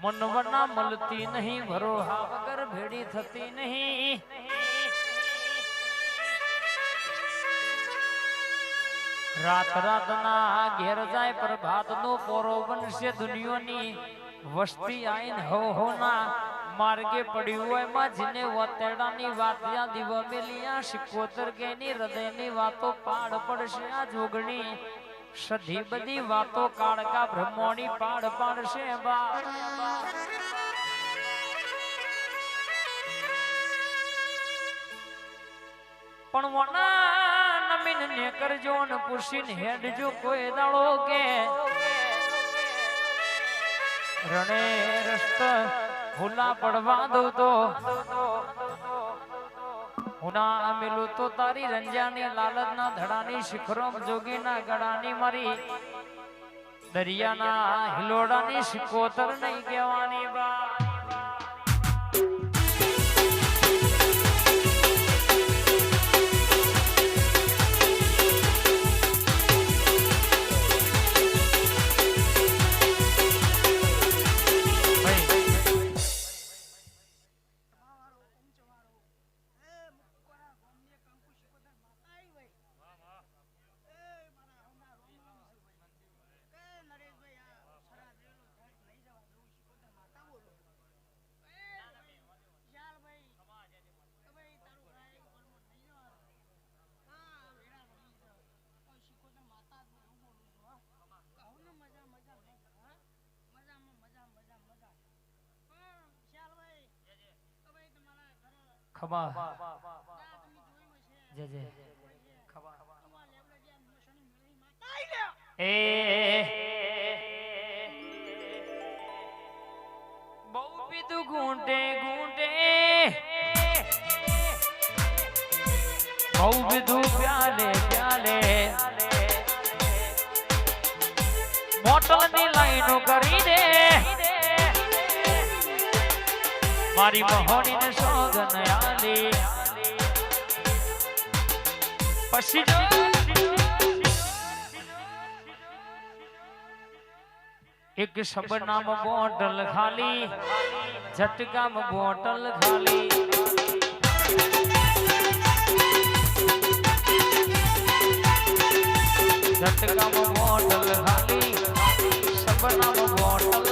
મનવના મળતી નહીં ભરોહા વગર ભેડી થતી નહીં રાત રાતના ઘેર જાય પ્રભાત નો પોરો બનશે દુનિયાની વસ્તી આઈન હો ના માર્ગે પડ્યું હોય માં જેને વતેડાની વાત યાદ દીવા મેલિયા શિકોતર ગેની હૃદયની વાતો પાડ પડશે આ જોગણી સધી બધી વાતો કાળકા બ્રહ્મોની પાડ પાડશે બા પણ વના નમીન ને કરજો ને પૂછીને હેડજો કોઈ દાડો કે રણે રસ્ત ભૂલા પડવા દઉં તો હુના મેલું તો તારી રંજાની લાલચના ધડાની શિખરોમ જોગીના ગળાની મારી દરિયાના હિલોડાની શિકોતર નહીં કહેવાની બા ખબા જે જે ખબા એ બહુ પીધું ઘૂંટે ઘૂંટે બહુ પીધું પ્યાલે પ્યાલે બોટલની લાઈનો કરી દે મારી મહોની ને સોગન આલી પછી જો એક શબનામ બોટલ ખાલી ઝટકામ બોટલ ખાલી ઝટકામ બોટલ ખાલી શબનામ બોટલ